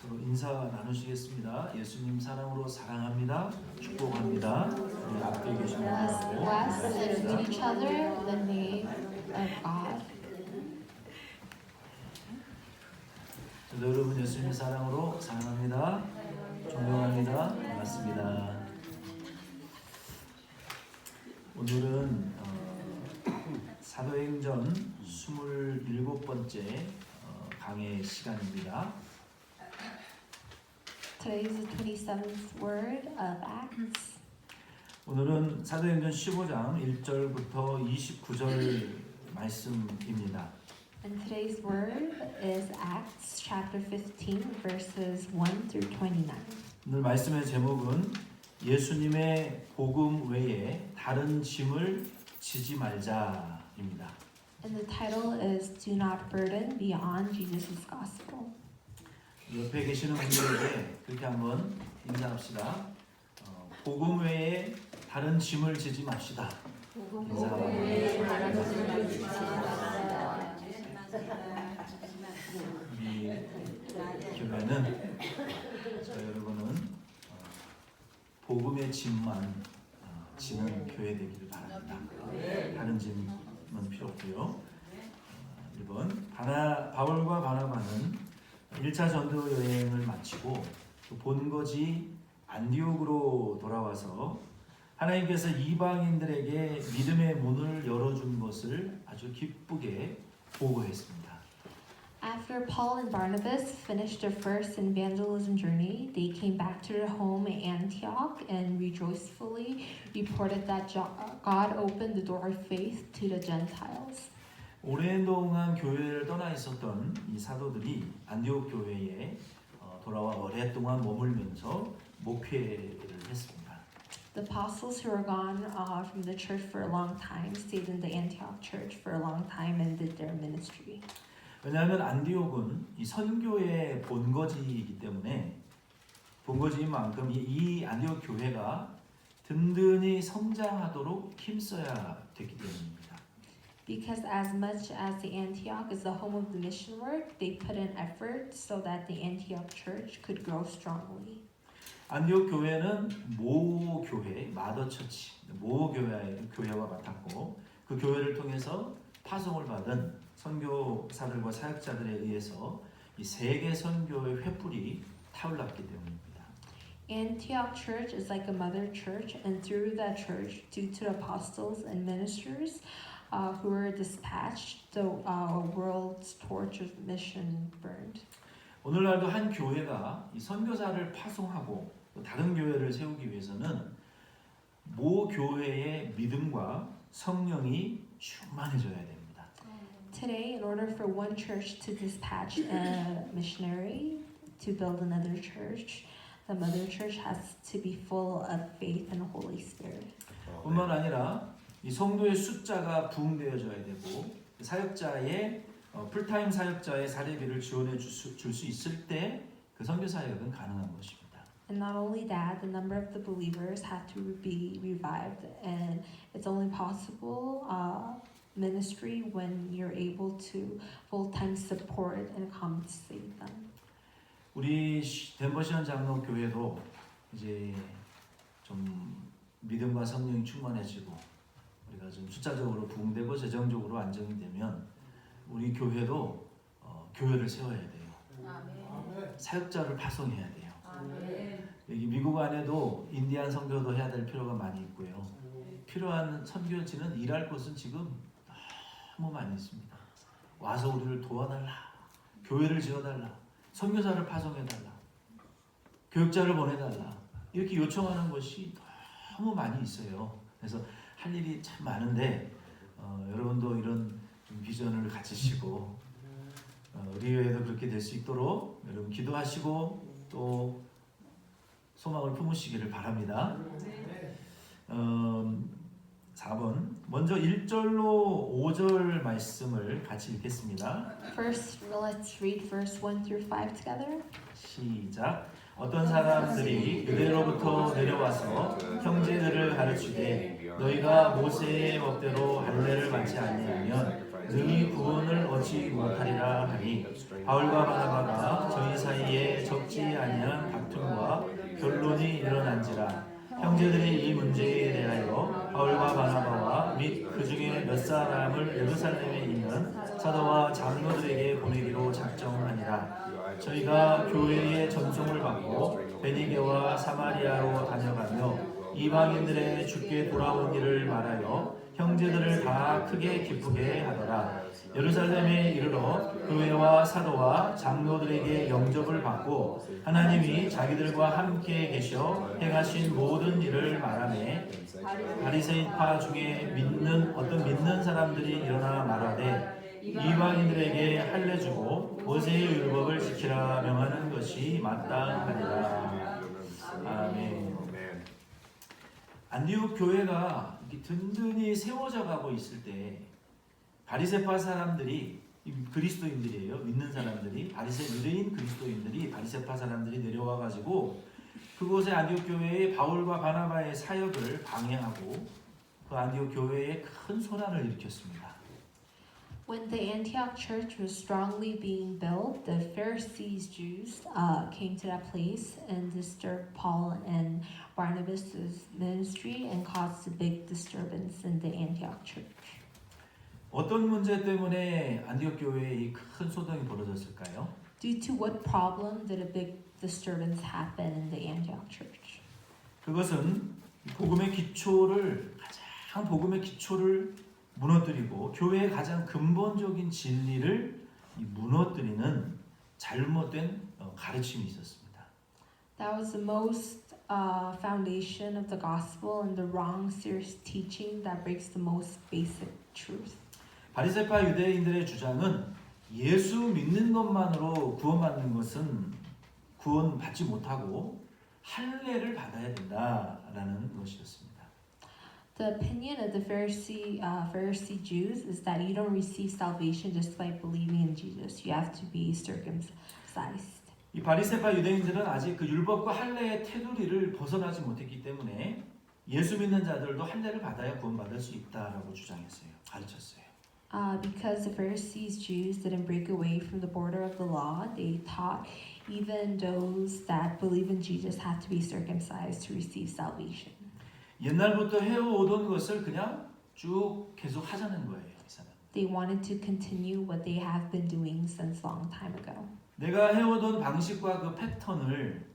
서로 인사 나누시겠습니다. 예수님 사랑으로 사랑합니다. 축복합니다. 우리 앞에 계신 분들하고 Bless and greet each other in the name of God. 저도 여러분 예수님 사랑으로 사랑합니다. 존경합니다. 반갑습니다. 오늘은 사도행전 27번째 강의 시간입니다. Today is the 27th word of Acts. 오늘은 사도행전 15장 1절부터 29절 말씀입니다. And today's word is Acts chapter 15 verses 1 through 29. 오늘 말씀의 제목은 예수님의 복음 외에 다른 짐을 지지 말자입니다. And the title is Do Not Burden Beyond Jesus' Gospel. 옆에 계시는 분들에게 그렇게 한번 인사합시다. 복음 외에 다른 짐을 지지 맙시다. 우리 교회는 저희 여러분은 복음의 짐만 지는 교회 되기를 바랍니다. 다른 짐은 필요 없고요. 1번 바울과 바나바는 1차 전도 여행을 마치고 본거지 안디옥으로 돌아와서 하나님께서 이방인들에게 믿음의 문을 열어준 것을 아주 기쁘게 보고했습니다. After Paul and Barnabas finished their first evangelism journey, they came back to their home in Antioch and rejoicefully reported that God opened the door of faith to the Gentiles. 오랜 동안 교회를 떠나 있었던 이 사도들이 안디옥 교회에 돌아와 오랫동안 머물면서 목회를 했습니다. The apostles who were gone from the church for a long time stayed in the Antioch church for a long time and did their ministry. 왜냐하면 안디옥은 이 선교의 본거지이기 때문에 본거지인 만큼 이 안디옥 교회가 든든히 성장하도록 힘써야 됐기 때문입니다. Because as much as the Antioch is the home of the mission work, they put in effort so that the Antioch church could grow strongly. 안디옥 교회는 모 교회, 마더처치, 모 교회와 같았고 그 교회를 통해서 파송을 받은 선교사들과 사역자들에 의해서 이 세계 선교의 횃불이 타올랐기 때문입니다. Antioch church is like a mother church, and through that church, due to the apostles and ministers who were dispatched, the world's torch of mission burned. 오늘날도 한 교회가 이 선교사를 파송하고 또 다른 교회를 세우기 위해서는 모 교회의 믿음과 성령이 충만해져야 됩니다. Today, in order for one church to dispatch a missionary to build another church, the mother church has to be full of faith and Holy Spirit. 뿐만 아니라 이 성도의 숫자가 부흥되어져야 되고 사역자의 풀타임 사역자의 사례비를 지원해 줄 수 있을 때 그 선교 사역은 가능한 것입니다. And not only that, the number of the believers have to be revived, and it's only possible ministry when you're able to full-time support and compensate them. 우리 덴버시안 장로 교회도 이제 좀 믿음과 성령이 충만해지고 우리가 좀 숫자적으로 부흥되고 재정적으로 안정이 되면 우리 교회도 교회를 세워야 돼요. 사역자를 파송해야 돼요. 여기 미국 안에도 인디안 선교도 해야 될 필요가 많이 있고요. 필요한 선교지는 일할 곳은 지금 너무 많이 있습니다. 와서 우리를 도와달라, 교회를 지어달라, 선교사를 파송해달라, 교육자를 보내달라 이렇게 요청하는 것이 너무 많이 있어요. 그래서 할 일이 참 많은데 여러분도 이런 좀 비전을 가지시고 우리 교회도 그렇게 될 수 있도록 여러분 기도하시고 또 소망을 품으시기를 바랍니다. 4번 먼저 1절로 5절 말씀을 같이 읽겠습니다. First, let's read verse 1 through 5 together. 시작. 어떤 사람들이 그대로부터 내려와서 형제들을 가르치되 너희가 모세의 법대로 할례를 받지 아니하면 능히 구원을 얻지 못하리라 하니 바울과 바나바가 저희 사이에 적지 아니한 다툼과 변론이 일어난지라. 형제들이 이 문제에 대하여 바울과 바나바와 및 그 중에 몇 사람을 예루살렘에 있는 사도와 장로들에게 보내기로 작정하니라. 저희가 교회의 전송을 받고 베니게와 사마리아로 다녀가며 이방인들의 주께 돌아온 일을 말하여 형제들을 다 크게 기쁘게 하더라. 예루살렘에 이르러 교회와 사도와 장로들에게 영접을 받고 하나님이 자기들과 함께 계셔 행하신 모든 일을 말하매 바리새인파 중에 어떤 믿는 사람들이 일어나 말하되 이방인들에게 할례 주고 모세의 율법을 지키라 명하는 것이 마땅하니라. 아멘. 안디옥 교회가 이렇게 든든히 세워져 가고 있을 때 바리새파 사람들이, 그리스도인들이에요. 믿는 사람들이, 유대인 그리스도인들이, 바리새파 사람들이 내려와 가지고 그곳에 안디옥 교회의 바울과 바나바의 사역을 방해하고 그 안디옥 교회에 큰 소란을 일으켰습니다. When the Antioch church was strongly being built, the Pharisees, Jews, came to that place and disturbed Paul and Barnabas' ministry and caused a big disturbance in the Antioch church. 어떤 문제 때문에 안디옥 교회에 이 큰 소동이 벌어졌을까요? Due to what problem did a big disturbance happen in the Antioch church? 그것은 복음의 기초를 무너뜨리고 교회의 가장 근본적인 진리를 무너뜨리는 잘못된 가르침이 있었습니다. That was the most foundation of the gospel and the wrong serious teaching that breaks the most basic truth. 바리새파 유대인들의 주장은 예수 믿는 것만으로 구원받는 것은 구원받지 못하고 할례를 받아야 된다라는 것이었습니다. The opinion of the Pharisee Jews is that you don't receive salvation just by believing in Jesus. You have to be circumcised. 이 바리새파 유대인들은 아직 그 율법과 할례의 테두리를 벗어나지 못했기 때문에 예수 믿는 자들도 할례를 받아야 구원받을 수 있다라고 주장했어요. 가르쳤어요. Because the Pharisees, Jews didn't break away from the border of the law, they taught even those that believe in Jesus had to be circumcised to receive salvation. 옛날부터 해오던 것을 그냥 쭉 계속 하자는 거예요. 이 사람. They wanted to continue what they have been doing since long time ago. 내가 해오던 방식과 그 패턴을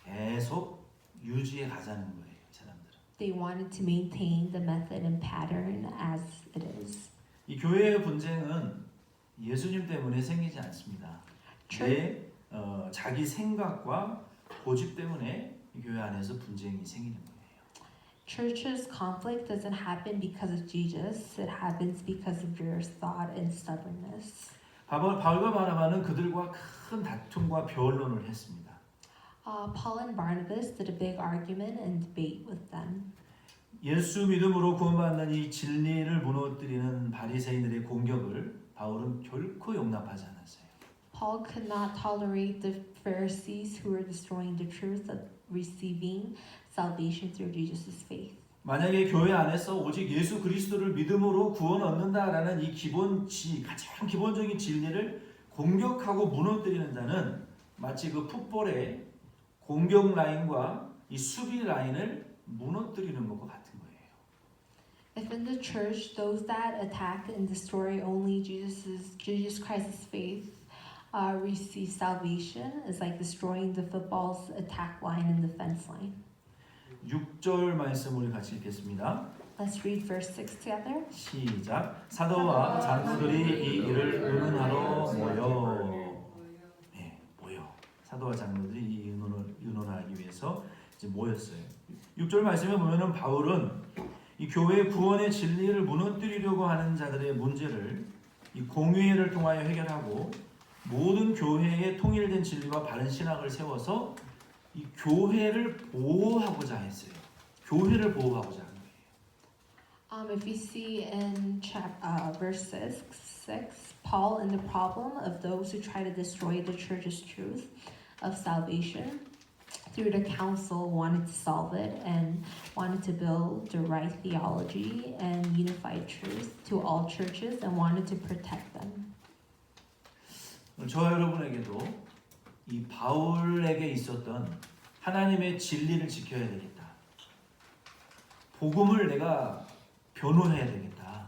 계속 유지해 가자는 거예요. 이 사람들은. They wanted to maintain the method and pattern as it is. 이 교회의 분쟁은 예수님 때문에 생기지 않습니다. 자기 생각과 고집 때문에 이 교회 안에서 분쟁이 생기는 거예요. Church's conflict doesn't happen because of Jesus. It happens because of your thought and stubbornness. 바울과 바나바는 그들과 큰 다툼과 변론을 했습니다. Paul and Barnabas did a big argument and debate with them. 예수 믿음으로 구원받는 이 진리를 무너뜨리는 바리새인들의 공격을 바울은 결코 용납하지 않았어요. Paul could not tolerate the Pharisees who were destroying the truth of receiving salvation through Jesus' faith. 만약에 교회 안에서 오직 예수 그리스도를 믿음으로 구원 얻는다라는 이 가장 기본적인 진리를 공격하고 무너뜨리는 자는 마치 그 풋볼의 공격 라인과 이 수비 라인을 무너뜨리는 것과 같은 거예요. If in the church those that attack and destroy only Jesus Christ's faith receive salvation is like destroying the football's attack line and defense line. 6절 말씀 우리 같이 읽겠습니다. Let's read verse 6 together. 시작. 사도와 장로들이 이 일을 의논하러 모여. 사도와 장로들이 이 의논하기 위해서 이제 모였어요. 6절 말씀에 보면은 바울은 이 교회의 구원의 진리를 무너뜨리려고 하는 자들의 문제를 이 공의회를 통하여 해결하고 모든 교회의 통일된 진리와 바른 신학을 세워서 이 교회를 보호하고자 했어요. 교회를 보호하고자 한 거예요. If you see in verse 6, Paul and the problem of those who try to destroy the church's truth of salvation through the council wanted to solve it and wanted to build the right theology and unified truth to all churches and wanted to protect them. 저와 여러분에게도 이 바울에게 있었던 하나님의 진리를 지켜야 되겠다. 복음을 내가 변호해야 되겠다.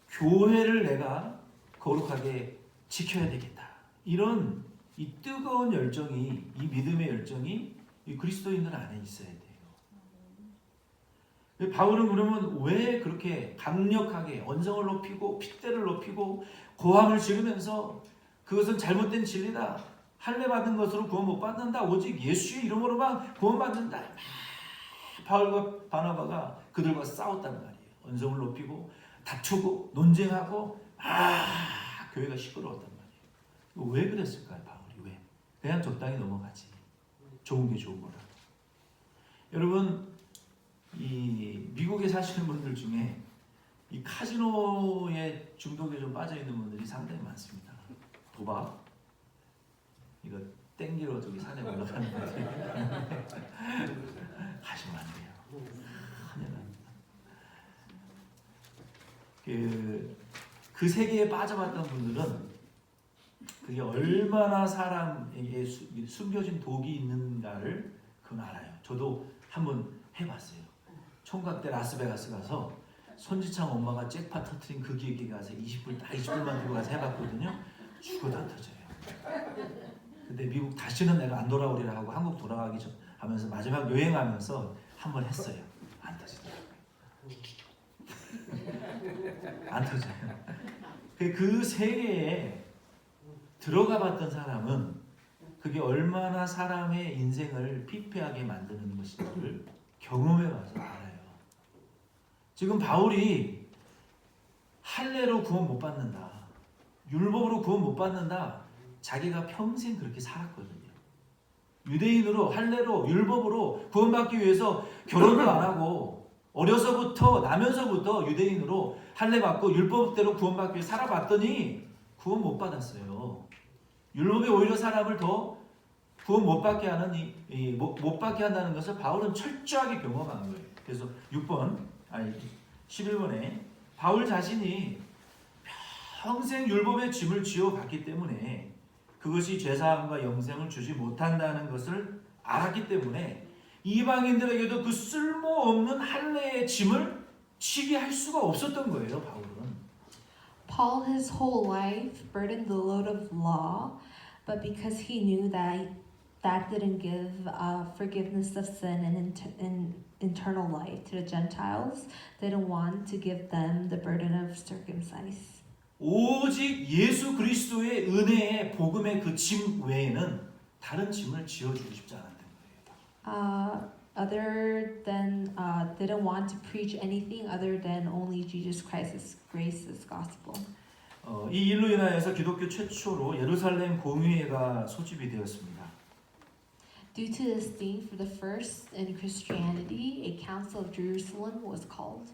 교회를 내가 거룩하게 지켜야 되겠다. 이런 이 뜨거운 열정이, 이 믿음의 열정이 이 그리스도인들 안에 있어야 돼요. 바울은 그러면 왜 그렇게 강력하게 언성을 높이고 핏대를 높이고 고함을 지르면서 그것은 잘못된 진리다. 할례 받은 것으로 구원 못 받는다. 오직 예수의 이름으로만 구원 받는다. 막 바울과 바나바가 그들과 싸웠단 말이에요. 언성을 높이고 다투고 논쟁하고 교회가 시끄러웠단 말이에요. 왜 그랬을까요, 바울이? 왜? 그냥 적당히 넘어가지. 좋은 게 좋은 거라. 여러분, 이 미국에 사시는 분들 중에 이 카지노에 중독에 좀 빠져 있는 분들이 상당히 많습니다. 도박, 이거 땡기러 저기 산에 올라가는 거지. 하시면 안 돼요. 큰일 납니다. 그 세계에 빠져봤던 분들은 그게 얼마나 사람에게 숨겨진 독이 있는가를 그건 알아요. 저도 한번 해봤어요. 총각 때 라스베가스 가서 손지창 엄마가 잭팟 터트린 그 기획에 가서 20불만 들고 가서 해봤거든요. 죽어도 안 터져요. 근데 미국 다시는 내가 안 돌아오리라 하고 한국 돌아가기 전 하면서 마지막 여행하면서 한번 했어요. 안 터지더라고요. 안 터져요. 그 세계에 들어가 봤던 사람은 그게 얼마나 사람의 인생을 피폐하게 만드는 것인지를 경험해 봐서 알아요. 지금 바울이 할례로 구원 못 받는다. 율법으로 구원 못 받는다. 자기가 평생 그렇게 살았거든요. 유대인으로 할례로 율법으로 구원받기 위해서 결혼도 안 하고 어려서부터 나면서부터 유대인으로 할례 받고 율법대로 구원받기 위해 살아봤더니 구원 못 받았어요. 율법이 오히려 사람을 더 구원 못 받게 하는 못 받게 한다는 것을 바울은 철저하게 경험한 거예요. 그래서 11번에 바울 자신이 평생 율법의 짐을 지어봤기 때문에 그것이 죄사함과 영생을 주지 못한다는 것을 알았기 때문에 이방인들에게도 그 쓸모없는 할례의 짐을 지게 할 수가 없었던 거예요. 바울은. Paul his whole life burdened the load of law, but because he knew that that didn't give forgiveness of sin and eternal life to the Gentiles, didn't want to give them the burden of circumcise. 오직 예수 그리스도의 은혜의 복음의 그 짐 외에는 다른 짐을 지어주고 싶지 않았던 거예요. Didn't want to preach anything other than only Jesus Christ's grace's gospel. 이 일로 인하여서 기독교 최초로 예루살렘 공의회가 소집이 되었습니다. Due to this thing, for the first in Christianity, a council of Jerusalem was called.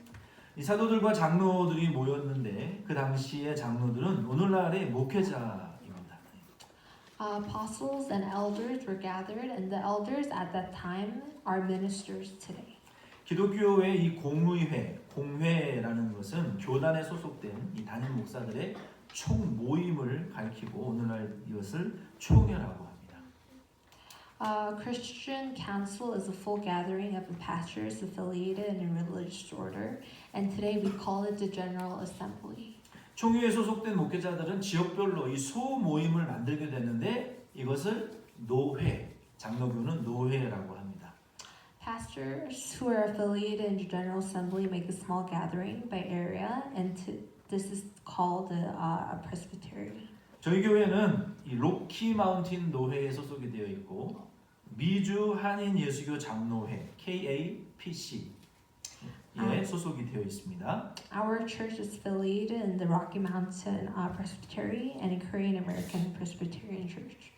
이 사도들과 장로들이 모였는데 그 당시의 장로들은 오늘날의 목회자입니다. Apostles and elders were gathered, and the elders at that time are ministers today. 기독교의 이 공회라는 것은 교단에 소속된 이 담임 목사들의 총 모임을 가리키고 오늘날 이것을 총회라고 합니다. Christian council is a full gathering of the pastors affiliated in a religious order, and today we call it the General Assembly. 총회에 소속된 목회자들은 지역별로 이 소모임을 만들게 되는데 이것을 노회, 장로교는 노회라고 합니다. Pastors who are affiliated in the General Assembly make a small gathering by area, and this is called a presbytery. 저희 교회는 이 로키 마운틴 노회에 소속이 되어 있고 미주 한인 예수교 장로회 KAPC에 소속이 되어 있습니다. Our church is affiliated in the Rocky Mountain Presbytery and in Korean American Presbyterian Church.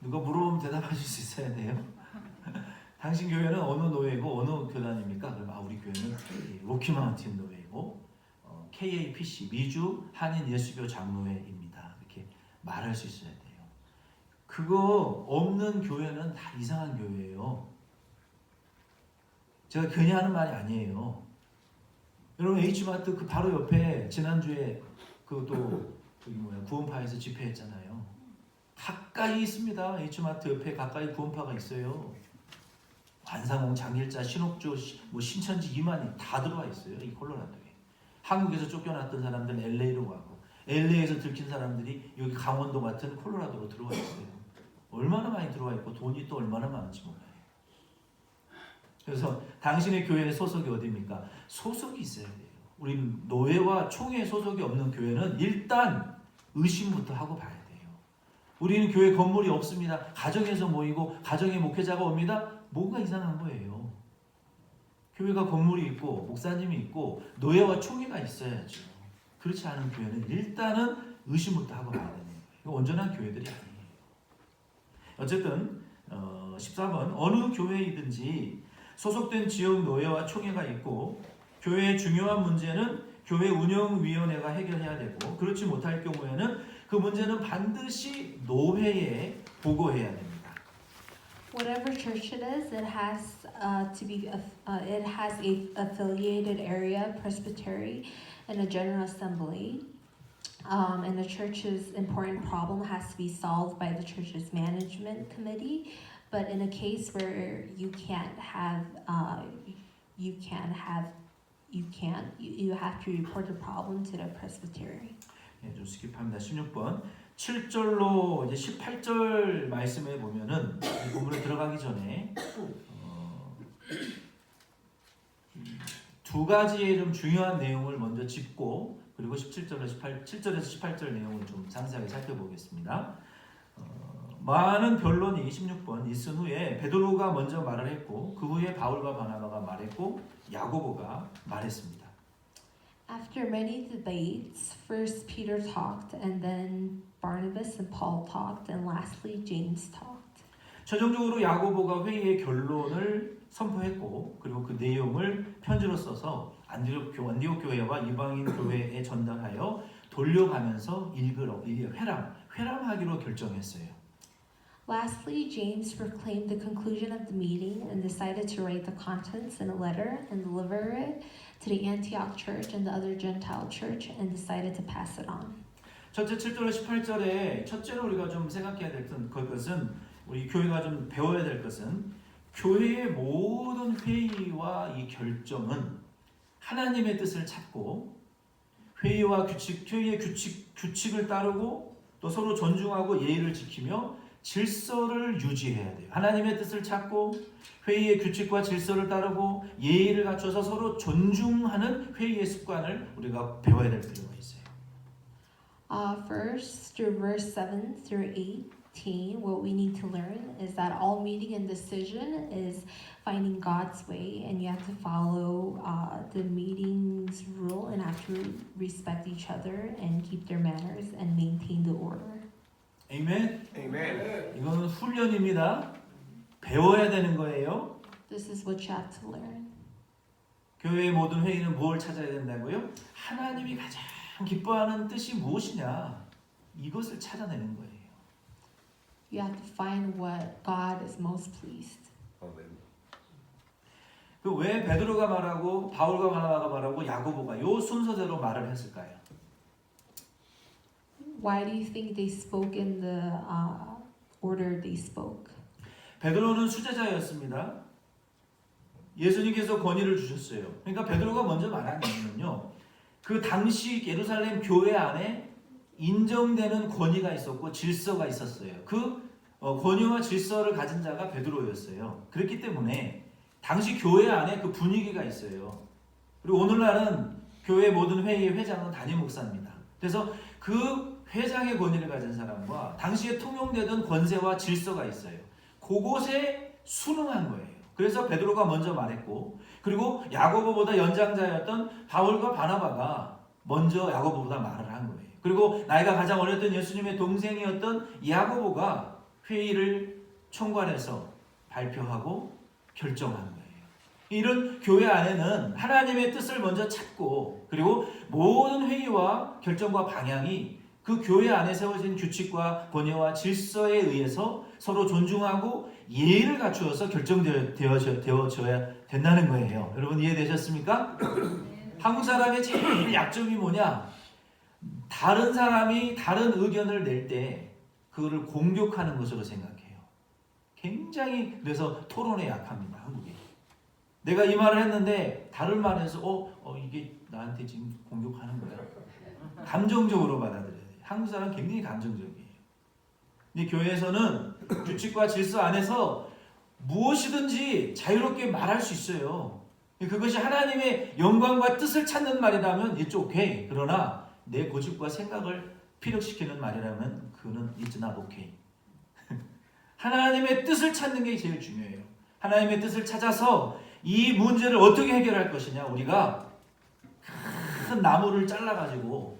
누가 물어보면 대답하실 수 있어야 돼요. 당신 교회는 어느 노회고 어느 교단입니까? 그럼 우리 교회는 로키 마운틴 노회이고 KAPC 미주 한인 예수교 장로회입니다. 이렇게 말할 수 있어야 돼요. 그거 없는 교회는 다 이상한 교회예요. 제가 괜히 하는 말이 아니에요. 여러분 H마트 그 바로 옆에 지난주에 그또 구원파에서 집회했잖아요. 가까이 있습니다. H마트 옆에 가까이 구원파가 있어요. 관상홍, 장길자, 신옥조, 뭐 신천지, 이만희 다 들어와 있어요. 이 콜로라도에. 한국에서 쫓겨났던 사람들은 LA로 가고 LA에서 들킨 사람들이 여기 강원도 같은 콜로라도로 들어와 있어요. 얼마나 많이 들어와 있고 돈이 또 얼마나 많은지 몰라요. 그래서 당신의 교회의 소속이 어디입니까? 소속이 있어야 돼요. 우리 노회와 총회 소속이 없는 교회는 일단 의심부터 하고 봐야 돼요. 우리는 교회 건물이 없습니다. 가정에서 모이고 가정에 목회자가 옵니다. 뭔가 이상한 거예요. 교회가 건물이 있고 목사님이 있고 노예와 총회가 있어야죠. 그렇지 않은 교회는 일단은 의심부터 하고 봐야 되는 거예요. 이거 온전한 교회들이 아니에요. 어쨌든 14번 어느 교회이든지 소속된 지역 노예와 총회가 있고 교회의 중요한 문제는 교회 운영위원회가 해결해야 되고 그렇지 못할 경우에는 그 문제는 반드시 노회에 보고해야 됩니다. Whatever church it is, it has to be it has a affiliated area, presbytery, and a general assembly. And the church's important problem has to be solved by the church's management committee. But in a case where you have to report the problem to the presbytery. 예, 좀 스킵합니다. 16번 7절로 이제 18절 말씀에 보면은 이 본문에 들어가기 전에 두 가지의 좀 중요한 내용을 먼저 짚고 그리고 7절에서 18절 내용을 좀 상세하게 살펴보겠습니다. 많은 변론이 16번 있은 후에 베드로가 먼저 말을 했고 그 후에 바울과 바나바가 말했고 야고보가 말했습니다. After many debates, first Peter talked, and then Barnabas and Paul talked, and lastly James talked. 최종적으로 야고보가 회의의 결론을 선포했고 그리고 그 내용을 편지로 써서 안디옥 교회와 이방인 교회에 전달하여 돌려가면서 회람하기로 결정했어요. Lastly, James proclaimed the conclusion of the meeting and decided to write the contents in a letter and deliver it to the Antioch church and the other Gentile church and decided to pass it on. 첫째 7절에서 18절에 첫째로 우리가 좀 생각해야 될 것은 우리 교회가 좀 배워야 될 것은 교회의 모든 회의와 이 결정은 하나님의 뜻을 찾고 회의의 규칙을 따르고 또 서로 존중하고 예의를 지키며 질서를 유지해야 돼요. 하나님의 뜻을 찾고 회의의 규칙과 질서를 따르고 예의를 갖춰서 서로 존중하는 회의의 습관을 우리가 배워야 될 필요가 있어요. First, through verse 7 through 18, what we need to learn is that all meeting and decision is finding God's way, and you have to follow the meeting's rule and have to respect each other and keep their manners and maintain the order. 아멘. Amen. 이거는 훈련입니다. 배워야 되는 거예요. This is what you have to learn. 교회의 모든 회의는 뭘 찾아야 된다고요? 하나님이 가장 기뻐하는 뜻이 무엇이냐? 이것을 찾아내는 거예요. You have to find what God is most pleased. Amen. 그 왜 베드로가 말하고 바울과 바나바가 말하고 야고보가 요 순서대로 말을 했을까요? Why do you think they spoke in the order they spoke? 베드로는 수제자였습니다. 예수님께서 권위를 주셨어요. 그러니까 베드로가 먼저 말한 이유는요. 그 당시 예루살렘 교회 안에 인정되는 권위가 있었고 질서가 있었어요. 그 권위와 질서를 가진 자가 베드로였어요. 그렇기 때문에 당시 교회 안에 그 분위기가 있어요. 그리고 오늘날은 교회 모든 회의의 회장은 담임 목사입니다. 그래서 그 회장의 권위를 가진 사람과 당시에 통용되던 권세와 질서가 있어요. 그곳에 순응한 거예요. 그래서 베드로가 먼저 말했고 그리고 야고보보다 연장자였던 바울과 바나바가 먼저 야고보보다 말을 한 거예요. 그리고 나이가 가장 어렸던 예수님의 동생이었던 야고보가 회의를 총괄해서 발표하고 결정한 거예요. 이런 교회 안에는 하나님의 뜻을 먼저 찾고 그리고 모든 회의와 결정과 방향이 그 교회 안에 세워진 규칙과 권위와 질서에 의해서 서로 존중하고 예의를 갖추어서 결정되어져야 된다는 거예요. 여러분 이해되셨습니까? 한국 사람의 제일 약점이 뭐냐? 다른 사람이 다른 의견을 낼 때 그거를 공격하는 것으로 생각해요. 굉장히 그래서 토론에 약합니다. 한국이. 내가 이 말을 했는데 다른 말에서 이게 나한테 지금 공격하는 거야. 감정적으로 받아들여야 돼요. 한국 사람 굉장히 감정적이에요. 근데 교회에서는 규칙과 질서 안에서 무엇이든지 자유롭게 말할 수 있어요. 그것이 하나님의 영광과 뜻을 찾는 말이라면 it's okay. 그러나 내 고집과 생각을 피력시키는 말이라면 그는 it's not okay. 하나님의 뜻을 찾는 게 제일 중요해요. 하나님의 뜻을 찾아서 이 문제를 어떻게 해결할 것이냐. 우리가 큰 나무를 잘라가지고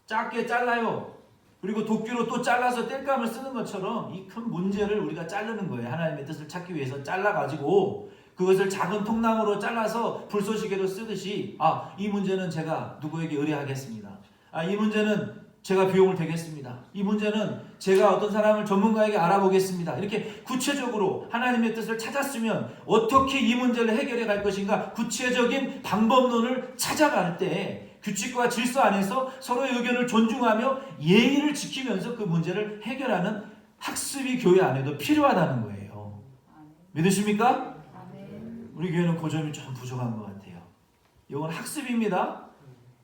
작게 잘라요. 그리고 도끼로 또 잘라서 땔감을 쓰는 것처럼 이 큰 문제를 우리가 자르는 거예요. 하나님의 뜻을 찾기 위해서 잘라가지고 그것을 작은 통나무로 잘라서 불쏘시개로 쓰듯이 이 문제는 제가 누구에게 의뢰하겠습니다. 이 문제는 제가 비용을 대겠습니다. 이 문제는 제가 어떤 사람을 전문가에게 알아보겠습니다. 이렇게 구체적으로 하나님의 뜻을 찾았으면 어떻게 이 문제를 해결해 갈 것인가 구체적인 방법론을 찾아갈 때 규칙과 질서 안에서 서로의 의견을 존중하며 예의를 지키면서 그 문제를 해결하는 학습이 교회 안에도 필요하다는 거예요. 믿으십니까? 우리 교회는 그 점이 좀 부족한 것 같아요. 이건 학습입니다.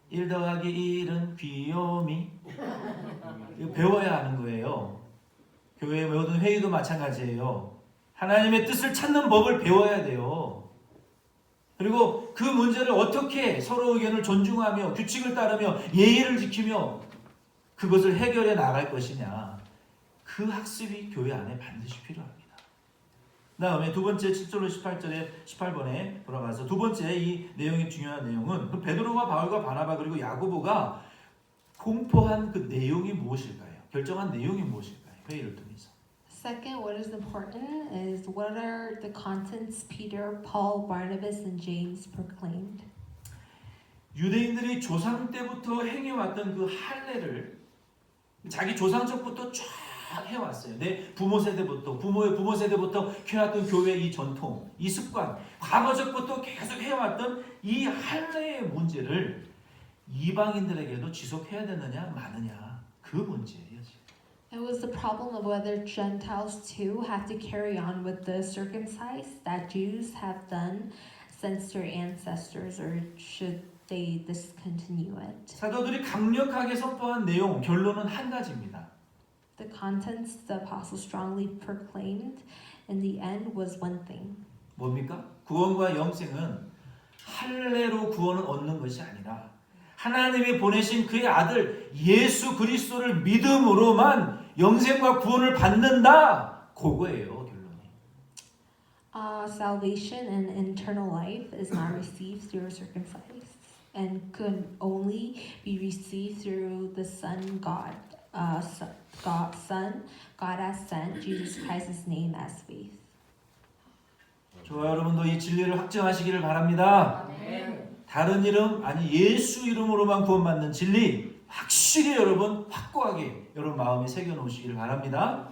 1 더하기 1은 귀요미. 이거 배워야 하는 거예요. 교회 모든 회의도 마찬가지예요. 하나님의 뜻을 찾는 법을 배워야 돼요. 그리고 그 문제를 어떻게 서로 의견을 존중하며 규칙을 따르며 예의를 지키며 그것을 해결해 나갈 것이냐. 그 학습이 교회 안에 반드시 필요합니다. 그 다음에 두 번째 7절로 18번에 돌아가서 두 번째 이 내용이 중요한 내용은 그 베드로와 바울과 바나바 그리고 야고보가 공포한 그 내용이 무엇일까요? 결정한 내용이 무엇일까요? 회의를 통해서. Second, what is important is what are the contents Peter, Paul, Barnabas, and James proclaimed. 유대인들이 조상 때부터 행해왔던 그 할례를 자기 조상적부터 쫙 해왔어요. 내 부모 세대부터 부모의 부모 세대부터 해왔던 교회의 이 전통, 이 습관, 과거적부터 계속 해왔던 이 할례의 문제를 이방인들에게도 지속해야 되느냐 마느냐 그 문제예요. It was the problem of whether Gentiles too have to carry on with the circumcised that Jews have done since their ancestors, or should they discontinue it. 사도들이 강력하게 선포한 내용 결론은 한 가지입니다. The contents the apostle strongly proclaimed in the end was one thing. 뭡니까? 구원과 영생은 할례로 구원을 얻는 것이 아니라 하나님이 보내신 그의 아들 예수 그리스도를 믿음으로만 영생과 구원을 받는다. 그거예요, 결론이. Salvation and eternal life is not received through circumcision and could only be received through the Son God has sent, Jesus Christ's name as faith. 저와 여러분도 이 진리를 확증하시기를 바랍니다. 다른 이름 아니 예수 이름으로만 구원받는 진리 확실히 여러분 확고하게 여러분 마음에 새겨놓으시기를 바랍니다.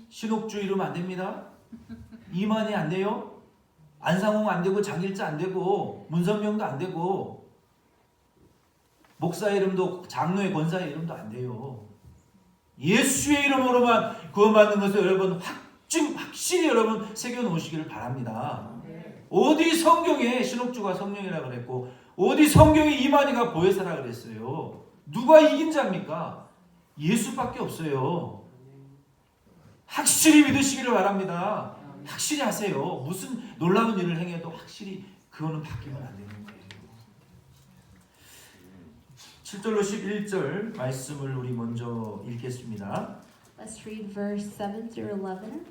신옥주 이름 안 됩니다. 이만희 안 돼요. 안상홍 안 되고 장일자 안 되고 문선명도 안 되고 목사 이름도 장로의 권사의 이름도 안 돼요. 예수의 이름으로만 구원받는 것을 여러분 확실히 여러분 새겨놓으시기를 바랍니다. 어디 성경에 신옥주가 성령이라 그랬고 어디 성경에 이만희가 보혜사라 그랬어요. 누가 이긴 자입니까? 예수밖에 없어요. 확실히 믿으시기를 바랍니다. 확실히 하세요. 무슨 놀라운 일을 행해도 확실히 그거는 바뀌면 안 되는 거예요. 7절로 11절 말씀을 우리 먼저 읽겠습니다. Let's read verse 7 through 11.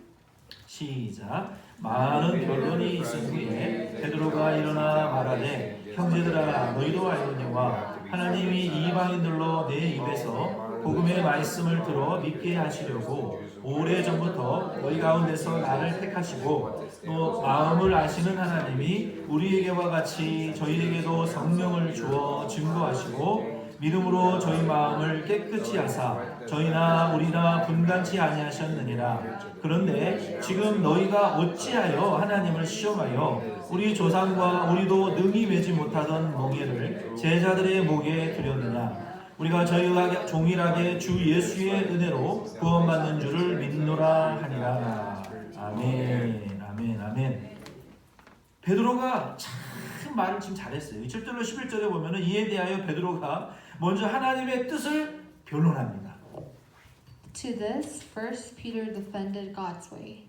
시작. 많은 변론이 있었기에 베드로가 일어나 말하되 형제들아 너희도 알거니와 하나님이 이방인들로 내 입에서 복음의 말씀을 들어 믿게 하시려고 오래전부터 너희 가운데서 나를 택하시고 또 마음을 아시는 하나님이 우리에게와 같이 저희에게도 성령을 주어 증거하시고 믿음으로 저희 마음을 깨끗이 하사 저희나 우리나 분간치 아니하셨느니라. 그런데 지금 너희가 어찌하여 하나님을 시험하여 우리 조상과 우리도 능히 매지 못하던 멍에를 제자들의 목에 두렸느냐. 우리가 저희가 종일하게 주 예수의 은혜로 구원받는 줄을 믿노라 하니라. 아멘, 아멘, 아멘. 베드로가 참 말을 지금 잘했어요. 7절로 11절에 보면은 이에 대하여 베드로가 먼저 하나님의 뜻을 변론합니다. To this, first Peter defended God's way.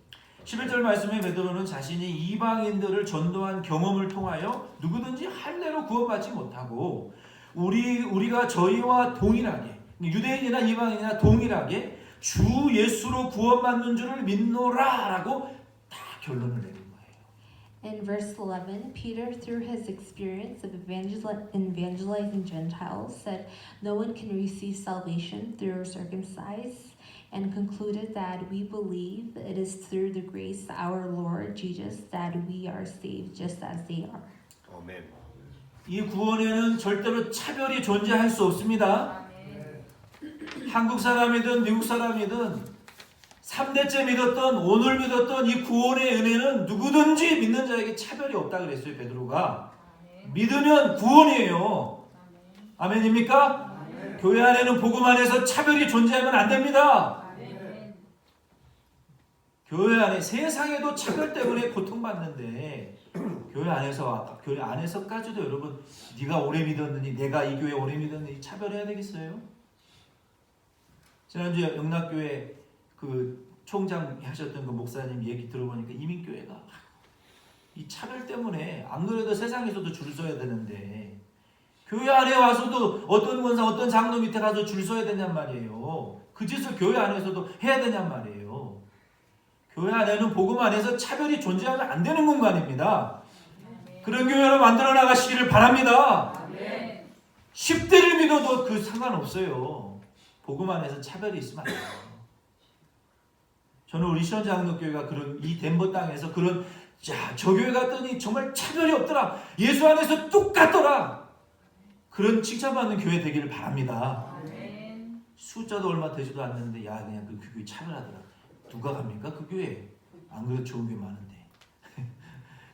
11절 말씀에 베드로는 자신이 이방인들을 전도한 경험을 통하여 누구든지 할례로 구원받지 못하고 우리가 저희와 동일하게 유대인이나 이방인이나 동일하게 주 예수로 구원받는 줄을 믿노라라고 다 결론을 내린 거예요. In verse 11, Peter, through his experience of evangelizing Gentiles, said no one can receive salvation through circumcision, and concluded that we believe it is through the grace of our Lord Jesus that we are saved just as they are. 아멘. 이 구원에는 절대로 차별이 존재할 수 없습니다. 한국 사람이든 미국 사람이든 3대째 믿었던 오늘 믿었던 이 구원의 은혜는 누구든지 믿는 자에게 차별이 없다 그랬어요. 베드로가. 믿으면 구원이에요. 아멘입니까? 교회 안에는 복음 안에서 차별이 존재하면 안 됩니다. 교회 안에 세상에도 차별 때문에 고통받는데 교회 안에서까지도 여러분 네가 오래 믿었느니 내가 이 교회 오래 믿었느니 차별해야 되겠어요? 지난주에 영락교회 그 총장 하셨던 그 목사님 얘기 들어보니까 이민교회가 이 차별 때문에 안 그래도 세상에서도 줄 서야 되는데 교회 안에 와서도 어떤 권사 어떤 장로 밑에 가서 줄 서야 되냔 말이에요. 그 짓을 교회 안에서도 해야 되냔 말이에요. 교회 안에는 복음 안에서 차별이 존재하면 안 되는 공간입니다. 그런 교회로 만들어 나가시기를 바랍니다. 10대를 믿어도 그 상관없어요. 복음 안에서 차별이 있으면 안 돼요. 저는 우리 시원장로교회가 그런 이 덴버 땅에서 그런 저 교회 갔더니 정말 차별이 없더라. 예수 안에서 똑같더라. 그런 칭찬받는 교회 되기를 바랍니다. 숫자도 얼마 되지도 않는데 야 그냥 그 교회 차별하더라. 누가 갑니까? 그 교회. 안 그래도 좋은 교회 많은데.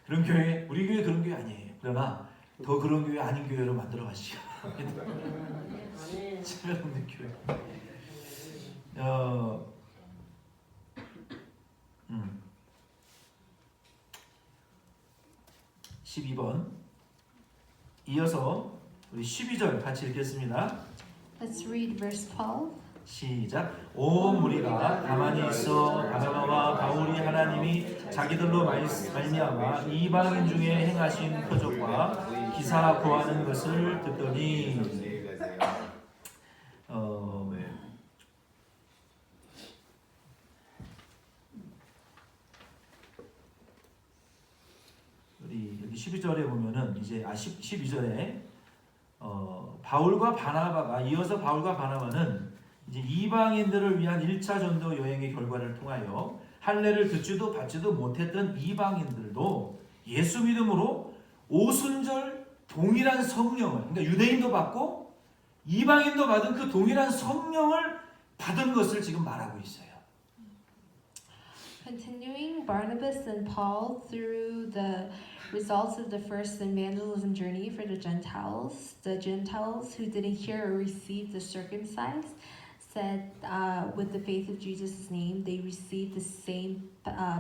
그런 교회, 우리 교회 그런 교회 아니에요. 그러나 더 그런 교회 아닌 교회로 만들어 가시죠. 차별 없는 교회. 12번 이어서 우리 12절 같이 읽겠습니다. Let's read verse 12. 시작. 온 무리가 가만히 있어 바나바와 바울이 하나님이 자기들로 말미암아 이방인 중에 행하신 표적과 기사 구하는 것을 듣더니 우리 여기 12절에 보면은 이제 12절에 바울과 바나바가 이어서 바울과 바나바는 이제 이방인들을 위한 1차 전도 여행의 결과를 통하여 할례를 듣지도 받지도 못했던 이방인들도 예수 믿음으로 오순절 동일한 성령을 그러니까 유대인도 받고 이방인도 받은 그 동일한 성령을 받은 것을 지금 말하고 있어요. Continuing, Barnabas and Paul, through the results of the first evangelism journey for the Gentiles who didn't hear or receive the circumcised, said with the faith of Jesus' name, they received the same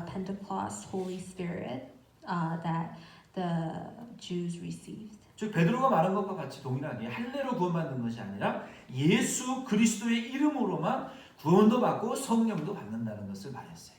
Pentecost Holy Spirit that the Jews received. 즉 베드로가 말한 것과 같이 동일하게 할례로 구원받는 것이 아니라 예수 그리스도의 이름으로만 구원도 받고 성령도 받는다는 것을 말했어요.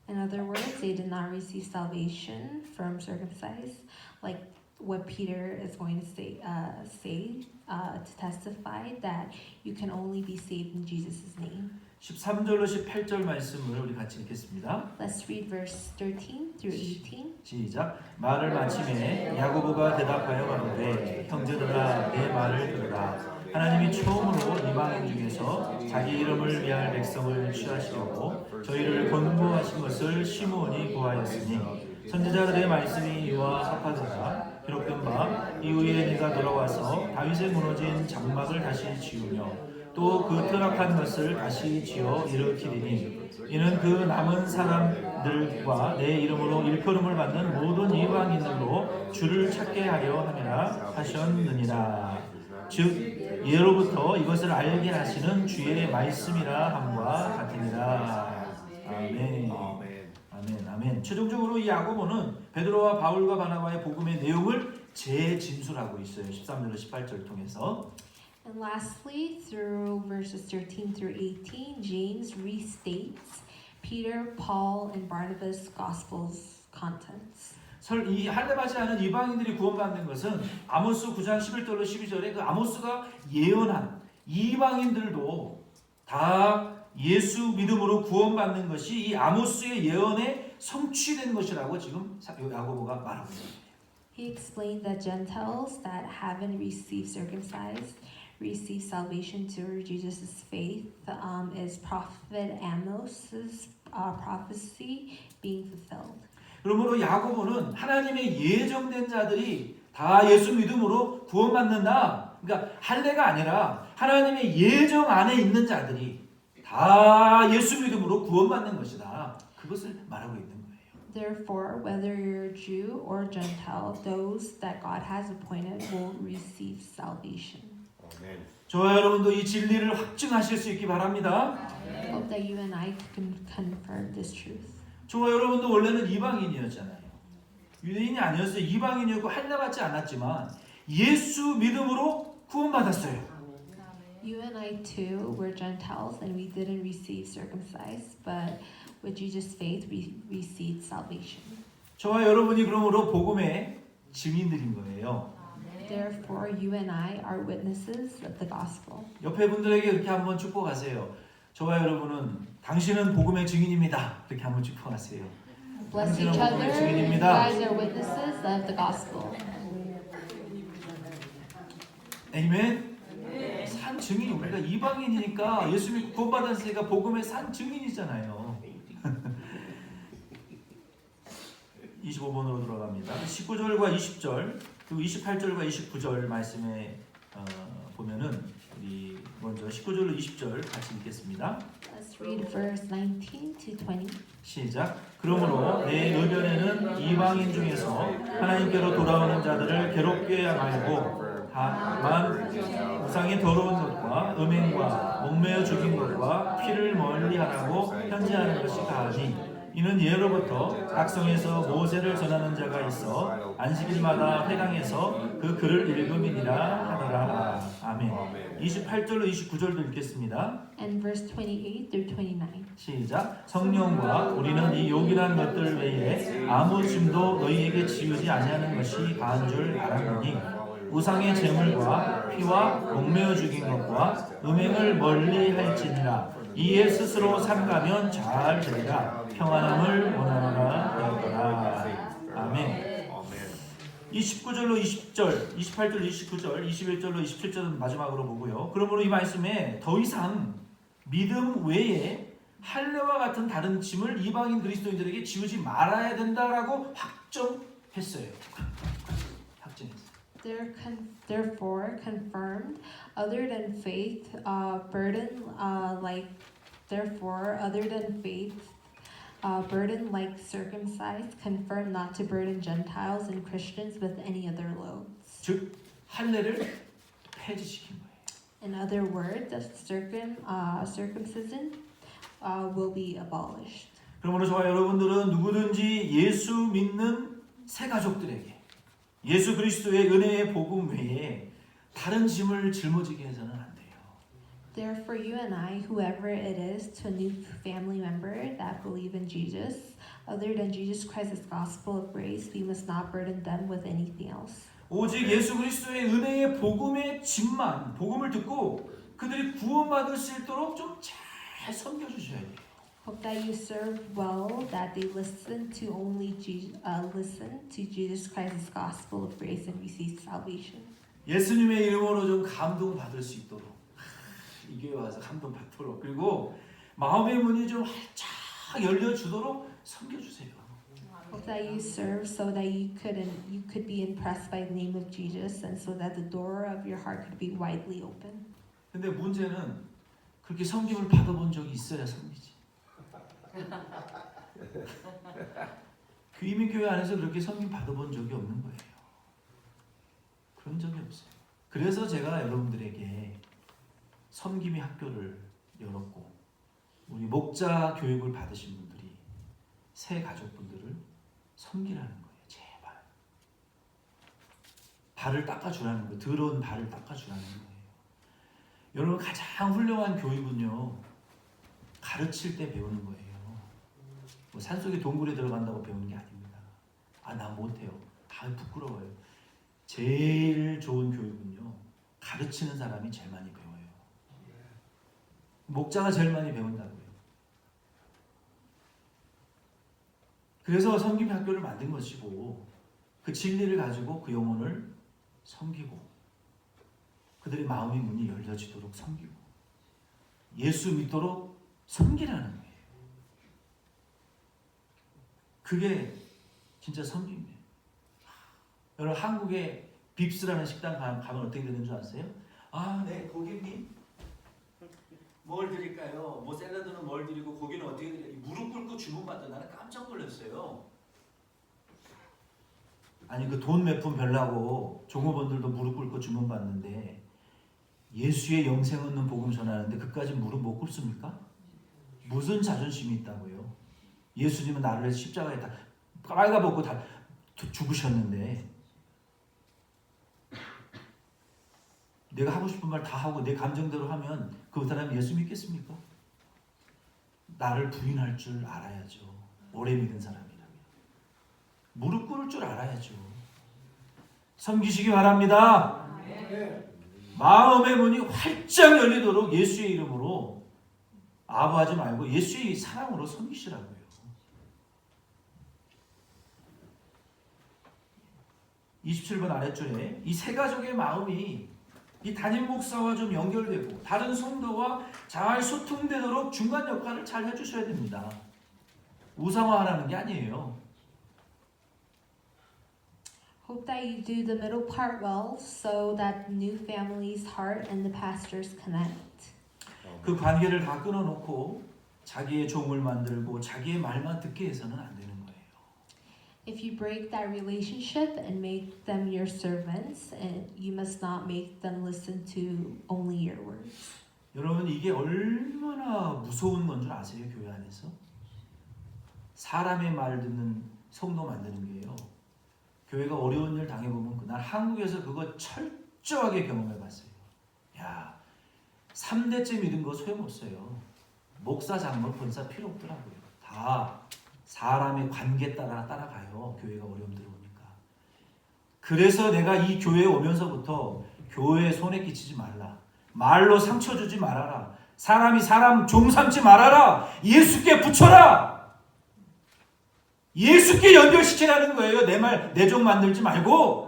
In other words, they did not receive salvation from circumcised, like what Peter is going to say to testify that you can only be saved in Jesus' name. 13절로 18절 말씀을 우리 같이 읽겠습니다. Let's read verse 13 through 18. 시작. 말을 마침에 야고보가 대답하여 가로되 형제들아 내 말을 들으라. 하나님이 처음으로 이방인 중에서 자기 이름을 위할 백성을 취하시려고 저희를 권고하신 것을 시므온이 고하였으니 선지자들의 말씀이 이와 합하더라. 기록된 바 이후에 네가 돌아와서 다윗의 무너진 장막을 다시 지으며 또 그 퇴락한 것을 다시 지어 일으키리니 이는 그 남은 사람들과 내 이름으로 일컬음을 받는 모든 이방인들로 주를 찾게 하려 함이라 하셨느니라. 즉 예로부터 이것을 알게 하시는 주의 말씀이라 함과 같으니라. 아멘. 아멘. 아멘. 최종적으로 이 야고보는 베드로와 바울과 바나바의 복음의 내용을 재진술하고 있어요. 13절로 18절 통해서. And lastly, through verses 13 through 18, James restates Peter, Paul, and Barnabas' Gospels contents. 이 할례받지 않은 이방인들이 구원받는 것은 아모스 9장 11절로 12절에 그 아모스가 예언한 이방인들도 다 예수 믿음으로 구원받는 것이 이 아모스의 예언에 성취된 것이라고 지금 야고보가 말하고 있습니다. He explained that Gentiles that haven't received circumcised receive salvation through Jesus' faith is Prophet Amos' prophecy being fulfilled. 그러므로 야고보는 하나님의 예정된 자들이 다 예수 믿음으로 구원받는다. 그러니까 할례가 아니라 하나님의 예정 안에 있는 자들이 다 예수 믿음으로 구원받는 것이다. 그것을 말하고 있는 거예요. Therefore, whether you're Jew or Gentile, those that God has appointed will receive salvation. 저와 여러분도 이 진리를 확증하실 수 있기 바랍니다. I hope that you and I can confirm this truth. 저와 여러분도 원래는 이방인이었잖아요. 유대인이 아니었어요. 이방인이었고 할례받지 않았지만 예수 믿음으로 구원받았어요. You and I too were Gentiles and we didn't receive circumcised, but with Jesus' faith we received salvation. 저와 여러분이 그러므로 복음의 증인들인 거예요. Therefore, you and I are witnesses of the gospel. 옆에 분들에게 이렇게 한번 축복하세요. 저와 여러분은 당신은 복음의 증인입니다. 이렇게 한번 축복하세요. Bless each other. You guys are witnesses of the gospel. 아멘. 산 증인 우리가 이방인이니까 예수 믿고 구원받았으니까 복음의 산 증인이잖아요. 25번으로 들어갑니다. 19절과 20절 그리고 28절과 29절 말씀에 보면은 우리 먼저 19절로 20절 같이 읽겠습니다. Let's read verse 19 to 20. 시작. 그러므로 내 의견에는 이방인 중에서 하나님께로 돌아오는 자들을 괴롭게 말고 다만 우상의 더러운 것과 음행과 목매어 죽인 것과 피를 멀리하라고 편지하는 것이 가하니 이는 예로부터 각성에서 모세를 전하는 자가 있어 안식일마다 회당에서 그 글을 읽음이니라 하더라. 아멘. 28절로 29절도 읽겠습니다. And verse 28 through 29. 시작. 성령과 우리는 이 요긴한 것들 외에 아무 짐도 너희에게 지우지 아니하는 것이 가한 줄 알았느니 우상의 제물과 피와 목매어 죽인 것과 음행을 멀리 할지니라. 이에 스스로 삼가면 잘 되리라. 평안함을 원하노라 하였더라. 아멘. 29절로 20절, 28절, 29절, 21절로 27절은 마지막으로 보고요. 그러므로 이 말씀에 더 이상 믿음 외에 할례와 같은 다른 짐을 이방인 그리스도인들에게 지우지 말아야 된다라고 확정했어요. 확정했어요. Therefore, confirmed, other than faith, burden burden like circumcised, confirmed not to burden Gentiles and Christians with any other loads. 즉 할례를 폐지시킨 거예요. In other words, the circumcision will be abolished. 그러므로 저와 여러분들은 누구든지 예수 믿는 새 가족들에게 예수 그리스도의 은혜의 복음 외에 다른 짐을 짊어지게 해서는 안 돼요. Therefore, you and I, whoever it is, to a new family member that believe in Jesus, other than Jesus Christ's gospel of grace, we must not burden them with anything else. 오직 예수 그리스도의 은혜의 복음의 짐만 복음을 듣고 그들이 구원받을 수 있도록 좀 잘 섬겨 주셔야 돼요. Hope that you serve well, that they listen to Jesus Christ's gospel of grace and receive salvation. 예수님의 이름으로 좀 감동 받을 수 있도록 이 교회 와서 감동 받도록 그리고 마음의 문이 좀 활짝 열려 주도록 섬겨 주세요. Hope that you serve so that you could be impressed by the name of Jesus and so that the door of your heart could be widely open. 근데 문제는 그렇게 섬김을 받아본 적이 있어야 섬기지. 그 이민교회 안에서 그렇게 섬김 받아본 적이 없는 거예요. 그런 적이 없어요. 그래서 제가 여러분들에게 섬김의 학교를 열었고 우리 목자 교육을 받으신 분들이 새 가족분들을 섬기라는 거예요. 제발. 발을 닦아주라는 거예요. 더러운 발을 닦아주라는 거예요. 여러분 가장 훌륭한 교육은요. 가르칠 때 배우는 거예요. 뭐 산속에 동굴에 들어간다고 배우는 게 아닙니다. 아, 나 못해요. 다 부끄러워요. 제일 좋은 교육은요. 가르치는 사람이 제일 많이 배워요. 목자가 제일 많이 배운다고요. 그래서 섬김 학교를 만든 것이고 그 진리를 가지고 그 영혼을 섬기고 그들의 마음의 문이 열려지도록 섬기고 예수 믿도록 섬기라는 거예요. 그게 진짜 섬김이에요. 여러분 한국에 빕스라는 식당 가면 어떻게 되는 줄 아세요? 아, 네, 고객님 뭘 드릴까요? 뭐 샐러드는 뭘 드리고 고기는 어떻게 드릴까요? 무릎 꿇고 주문받다 나는 깜짝 놀랐어요. 아니 그 돈 몇 푼 별라고 종업원들도 무릎 꿇고 주문받는데 예수의 영생 얻는 복음 전하는데 그까지 무릎 못 꿇습니까? 무슨 자존심이 있다고요? 예수님은 나를 십자가에 다 빨가벗고 다 죽으셨는데 내가 하고 싶은 말 다 하고 내 감정대로 하면 그 사람이 예수 믿겠습니까? 나를 부인할 줄 알아야죠. 오래 믿은 사람이라면. 무릎 꿇을 줄 알아야죠. 섬기시기 바랍니다. 마음의 문이 활짝 열리도록 예수의 이름으로 아부하지 말고 예수의 사랑으로 섬기시라고요. 27번 아랫줄에 이 세 가족의 마음이 이 담임 목사와 좀 연결되고 다른 성도와 잘 소통되도록 중간 역할을 잘 해주셔야 됩니다. 우상화하라는 게 아니에요. Hope that you do the middle part well so that new family's heart and the pastors connect. 그 관계를 다 끊어놓고 자기의 종을 만들고 자기의 말만 듣게 해서는 안 되는 거예요. If you break that relationship and make them your servants, and you must not make them listen to only your words. 여러분 이게 얼마나 무서운 건 줄 아세요? 교회 안에서? 사람의 말 듣는 성도 만드는 게요. 교회가 어려운 일 당해보면 그날 한국에서 그거 철저하게 경험해봤어요. 야, 3대째 믿은 거 소용없어요. 목사, 장로, 권사 필요 없더라고요. 다 사람의 관계 따라 따라가요. 교회가 어려움 들어오니까. 그래서 내가 이 교회에 오면서부터 교회에 손에 끼치지 말라. 말로 상처 주지 말아라. 사람이 사람 종 삼지 말아라. 예수께 붙여라. 예수께 연결시키라는 거예요. 내 말, 내 종 만들지 말고.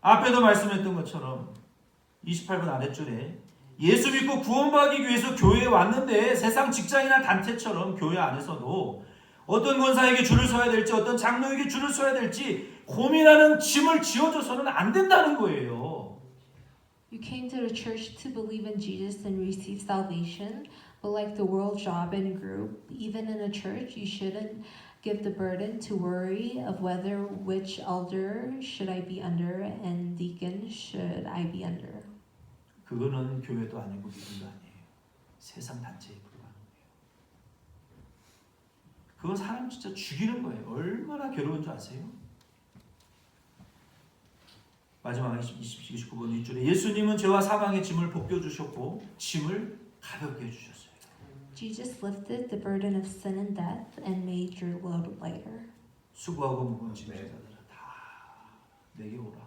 앞에도 말씀했던 것처럼 28번 아랫줄에 예수 믿고 구원받기 위해서 교회에 왔는데 세상 직장이나 단체처럼 교회 안에서도 어떤 권사에게 줄을 서야 될지 어떤 장로에게 줄을 서야 될지 고민하는 짐을 지어줘서는 안 된다는 거예요. You came to the church to believe in Jesus and receive salvation, but like the world job and group, even in a church, you shouldn't give the burden to worry of whether which elder should I be under and deacon should I be under. 그거는 교회도 아니고 믿음도 아니에요. 세상 단체에 불과한 거예요. 그거 사람 진짜 죽이는 거예요. 얼마나 괴로운 줄 아세요? 마지막 29번 윗줄에 예수님은 죄와 사망의 짐을 벗겨주셨고 짐을 가볍게 해주셨어요. Jesus lifted the burden of sin and death and made your load lighter. 수고하고 무거운 짐자들아 다 내게 오라.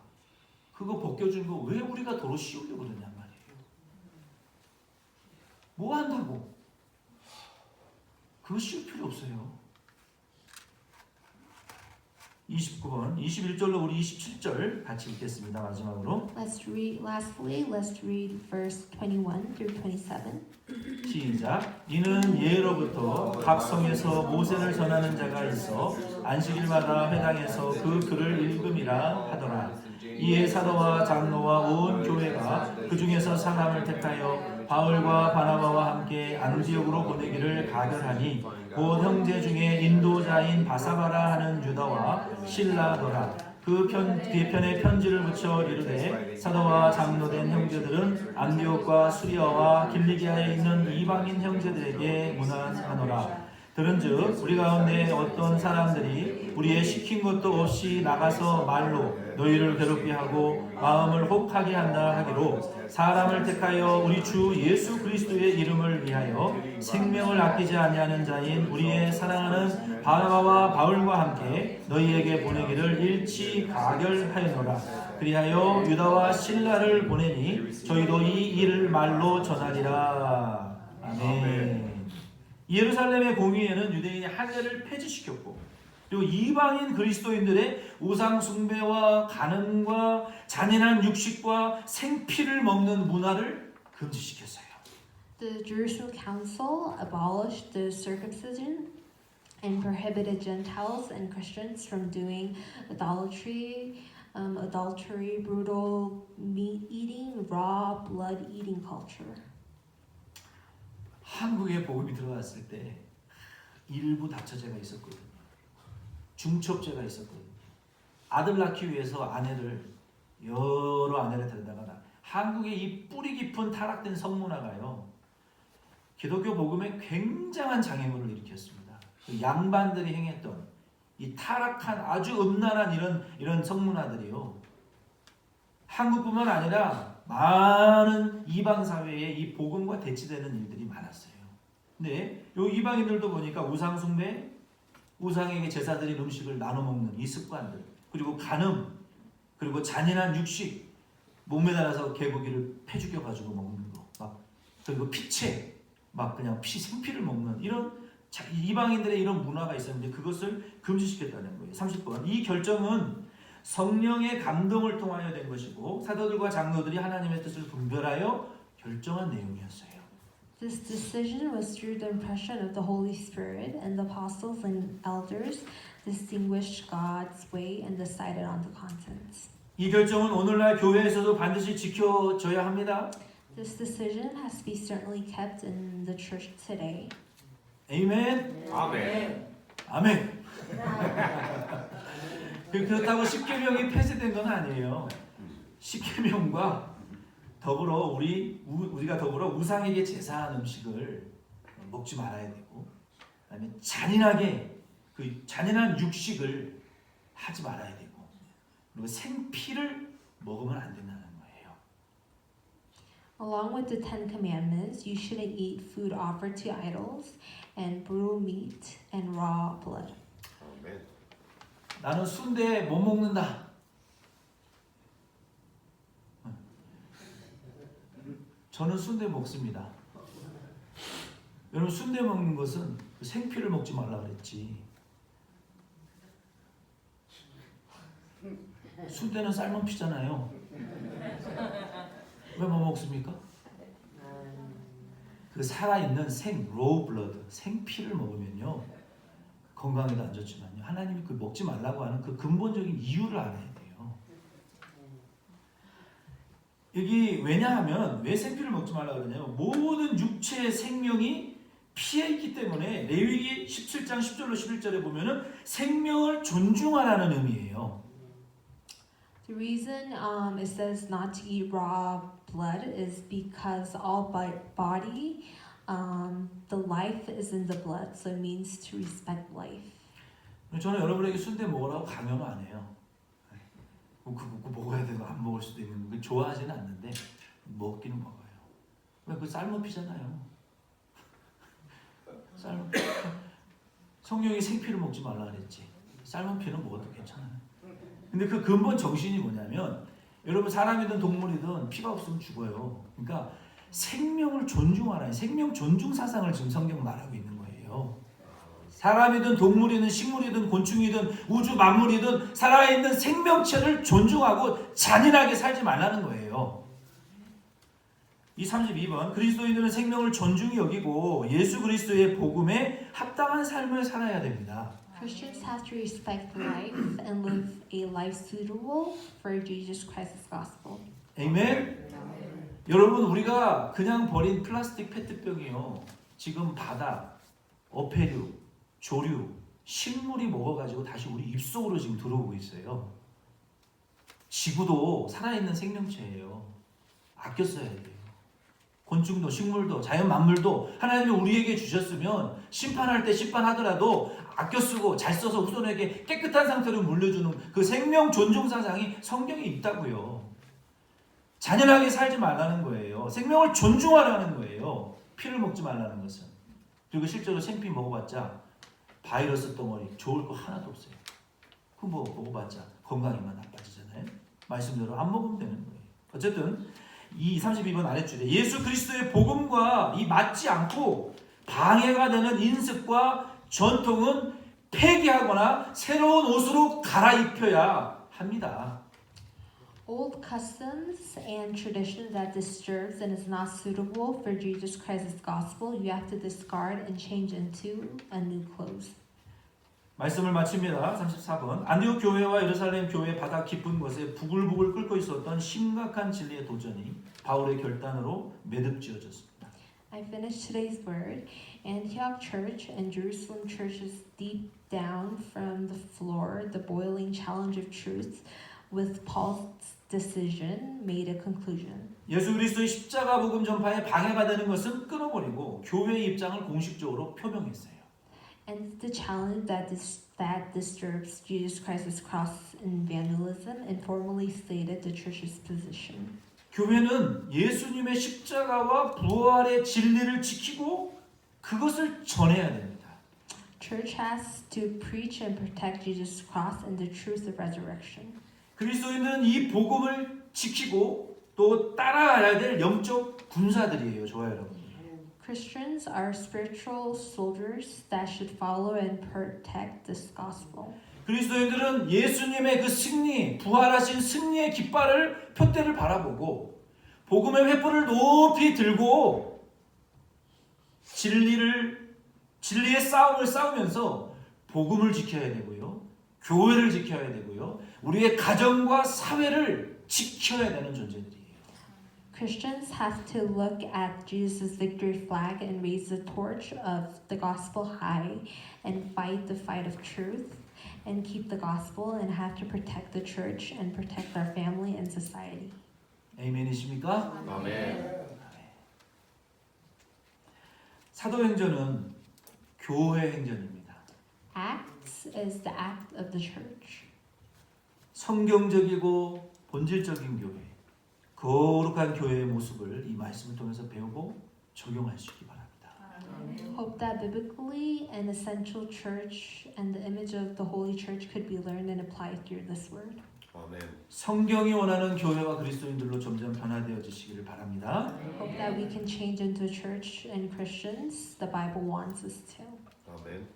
그거 벗겨준 거 왜 우리가 도로 씌우려고 그러냔 말이에요. 뭐 한다고? 그거 씌울 필요 없어요. 29번, 21절로 우리 27절 같이 읽겠습니다. 마지막으로 Lastly, let's read verse 21 through 27. 시작. 이는 예로부터 각 성에서 모세를 전하는 자가 있어 안식일마다 회당에서 그 글을 읽음이라 하더라. 이에 사도와 장로와 온 교회가 그 중에서 사람을 택하여 바울과 바나바와 함께 안디옥으로 보내기를 가결하니 곧 형제 중에 인도자인 바사바라 하는 유다와 실라더라. 그 뒤에 편에 편지를 붙여 이르되 사도와 장로된 형제들은 안디옥과 수리아와 길리기아에 있는 이방인 형제들에게 문안하노라. 들은즉 우리 가운데 어떤 사람들이 우리의 시킨 것도 없이 나가서 말로 너희를 괴롭게 하고 마음을 혹하게 한다 하기로 사람을 택하여 우리 주 예수 그리스도의 이름을 위하여 생명을 아끼지 아니하는 자인 우리의 사랑하는 바나바와 바울과 함께 너희에게 보내기를 일치 가결하였노라. 그리하여 유다와 실라를 보내니 저희도 이 일을 말로 전하리라. 아멘. 예루살렘의 공의회는 유대인의 할례를 폐지시켰고 그리고 이방인 그리스도인들의 우상 숭배와 간음과 잔인한 육식과 생피를 먹는 문화를 금지시켰어요. The Jerusalem Council abolished the circumcision and prohibited Gentiles and Christians from doing adultery, brutal meat eating, raw blood eating culture. 한국에 복음이 들어왔을 때 일부 다처제가 있었거든요. 중첩제가 있었거든요. 아들 낳기 위해서 여러 아내를 데려다가 한국의 이 뿌리 깊은 타락된 성문화가요. 기독교 복음에 굉장한 장애물을 일으켰습니다. 그 양반들이 행했던 이 타락한 아주 음란한 이런 성문화들이요. 한국뿐만 아니라 많은 이방 사회에 이 복음과 대치되는 일들이 많았어요. 근데 요 이방인들도 보니까 우상 숭배, 우상에게 제사 드린 음식을 나눠 먹는 이 습관들, 그리고 간음, 그리고 잔인한 육식, 몸에 달아서 개고기를 패 죽여 가지고 먹는 거, 막 그리고 피채, 막 그냥 생피를 먹는 이런 이방인들의 이런 문화가 있었는데 그것을 금지시켰다는 거예요. 30번. 이 결정은 성령의 감동을 통하여 된 것이고 사도들과 장로들이 하나님의 뜻을 분별하여 결정한 내용이었어요. This decision was through the impression of the Holy Spirit, and the apostles and elders distinguished God's way and decided on the contents. 이 결정은 오늘날 교회에서도 반드시 지켜져야 합니다. This decision has to be certainly kept in the church today. 아멘. 아멘. 아멘. 그렇다고 십계명이 폐쇄된 건 아니에요. 십계명과 더불어 우리가 더불어 우상에게 제사한 음식을 먹지 말아야 되고, 그다음에 잔인한 육식을 하지 말아야 되고, 그리고 생피를 먹으면 안 된다는 거예요. Along with the Ten Commandments, you shouldn't eat food offered to idols, and brutal meat, and raw blood. 아멘. 나는 순대 못 먹는다. 저는 순대 먹습니다. 여러분, 순대 먹는 것은 생피를 먹지 말라 그랬지. 순대는 삶은 피잖아요. 왜 못 먹습니까? 그 살아있는 로우 블러드, 생피를 먹으면요 건강에도 안 좋지만요 하나님이 그 먹지 말라고 하는 그 근본적인 이유를 알아야 돼요. 여기 왜냐하면 왜 생피를 먹지 말라고 그러냐면 모든 육체의 생명이 피에 있기 때문에 레위기 17장 10절로 11절에 보면은 생명을 존중하라는 의미예요. The reason it says not to eat raw blood is because all body, the life is in the blood, so it means to respect life. 저는 여러분에게 순대 먹으라고 강요는 안 해요. 그거 먹어야 되고 안 먹을 수도 있는 거 좋아하지는 않는데 먹기는 먹어요. 왜? 그 삶은 피잖아요. 삶은 피. 성령이 생피를 먹지 말라 그랬지. 삶은 피는 먹어도 괜찮아요. 근데 그 근본 정신이 뭐냐면 여러분 사람이든 동물이든 피가 없으면 죽어요. 그러니까 생명을 존중하라. 생명 존중 사상을 지금 성경 말하고 있는 거예요. 사람이든 동물이든 식물이든 곤충이든 우주 만물이든 살아있는 생명체를 존중하고 잔인하게 살지 말라는 거예요. 이 32번 그리스도인들은 생명을 존중히 여기고 예수 그리스도의 복음에 합당한 삶을 살아야 됩니다. Christians have to respect life and live a life suitable for Jesus Christ's gospel. 아멘. 여러분 우리가 그냥 버린 플라스틱 페트병이요. 지금 바다, 어패류, 조류, 식물이 먹어가지고 다시 우리 입속으로 지금 들어오고 있어요. 지구도 살아있는 생명체예요. 아껴 써야 돼요. 곤충도 식물도 자연 만물도 하나님이 우리에게 주셨으면 심판할 때 심판하더라도 아껴 쓰고 잘 써서 후손에게 깨끗한 상태로 물려주는 그 생명 존중 사상이 성경에 있다고요. 잔인하게 살지 말라는 거예요. 생명을 존중하라는 거예요. 피를 먹지 말라는 것은. 그리고 실제로 생피 먹어봤자 바이러스 덩어리 좋을 거 하나도 없어요. 그 뭐 먹어봤자 건강이만 나빠지잖아요. 말씀대로 안 먹으면 되는 거예요. 어쨌든 이 32번 아랫줄에 예수 그리스도의 복음과 이 맞지 않고 방해가 되는 인습과 전통은 폐기하거나 새로운 옷으로 갈아입혀야 합니다. Old customs and tradition that disturbs and is not suitable for Jesus Christ's gospel, you have to discard and change into a new clothes. 말씀을 마칩니다. 34번 안디옥 교회와 예루살렘 교회 바다 깊은 곳에 부글부글 끓고 있었던 심각한 진리의 도전이 바울의 결단으로 매듭지어졌습니다. I finished today's word. Antioch Church and Jerusalem churches deep down from the floor, the boiling challenge of truth with Paul's decision made a conclusion. 예수 그리스도의 십자가 복음 전파에 방해가 되는 것은 끊어버리고 교회의 입장을 공식적으로 표명했어요. And the challenge that disturbs Jesus Christ's cross and evangelism and formally stated the church's position. 교회는 예수님의 십자가와 부활의 진리를 지키고 그것을 전해야 됩니다. Church has to preach and protect Jesus' cross and the truth of resurrection. 그리스도인들은 이 복음을 지키고 또 따라야 될 영적 군사들이에요. 좋아요, 여러분. Christians are spiritual soldiers that should follow and protect this gospel. 그리스도인들은 예수님의 그 승리, 부활하신 승리의 깃발을 표대를 바라보고 복음의 횃불을 높이 들고 진리의 싸움을 싸우면서 복음을 지켜야 되고요. 교회를 지켜야 되고요. 우리의 가정과 사회를 지켜야 되는 존재들이에요. Christians have to look at Jesus' victory flag and raise the torch of the gospel high and fight the fight of truth and keep the gospel and have to protect the church and protect our family and society. 아멘이십니까? 아멘. 사도행전은 교회 행전입니다. Acts is the act of the church. 성경적이고 본질적인 교회, 거룩한 교회의 모습을 이 말씀을 통해서 배우고 적용할 수 있기 바랍니다. Hope that biblically an essential church and the image of the holy church could be learned and applied through this word. 아멘. 성경이 원하는 교회와 그리스도인들로 점점 변화되어지시기를 바랍니다. Hope that we can change into a church and Christians the Bible wants us to. 아멘.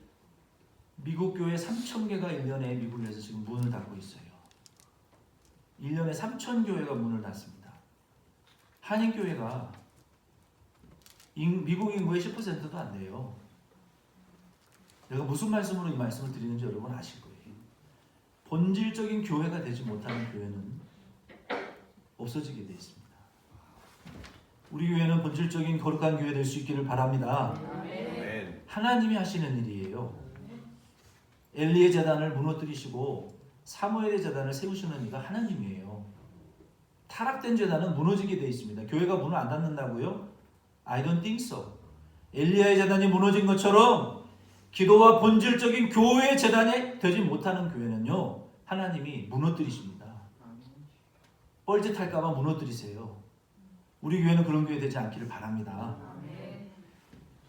미국 교회 3,000개가 1년에 미국에서 지금 문을 닫고 있어요. 1년에 3,000교회가 문을 닫습니다. 한인교회가 미국 인구의 10%도 안 돼요. 내가 무슨 말씀으로 이 말씀을 드리는지 여러분 아실 거예요. 본질적인 교회가 되지 못하는 교회는 없어지게 되어 있습니다. 우리 교회는 본질적인 거룩한 교회 될 수 있기를 바랍니다. 아멘. 하나님이 하시는 일이에요. 엘리의 제단을 무너뜨리시고 사무엘의 제단을 세우시는 이가 하나님이에요. 타락된 제단은 무너지게 되어 있습니다. 교회가 문을 안 닫는다고요? I don't think so. 엘리야의 제단이 무너진 것처럼 기도와 본질적인 교회의 제단이 되지 못하는 교회는요, 하나님이 무너뜨리십니다. 뻘짓할까 봐 무너뜨리세요. 우리 교회는 그런 교회 되지 않기를 바랍니다.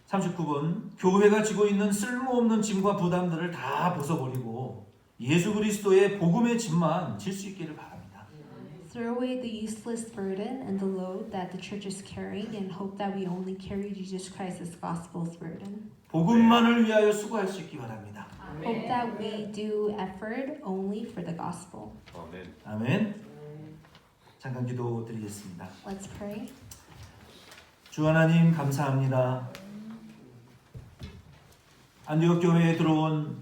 39번 교회가 지고 있는 쓸모없는 짐과 부담들을 다 벗어버리고 예수 그리스도의 복음의 짐만 질 수 있기를 바랍니다. Throw away the useless burden and the load that the church is carrying and hope that we only carry Jesus Christ's gospel's burden. 복음만을 위하여 수고할 수 있기 바랍니다. Hope that we do effort only for the gospel. 아멘. 아멘. 잠깐 기도드리겠습니다. Let's pray. 주 하나님 감사합니다. 안디옥 교회에 들어온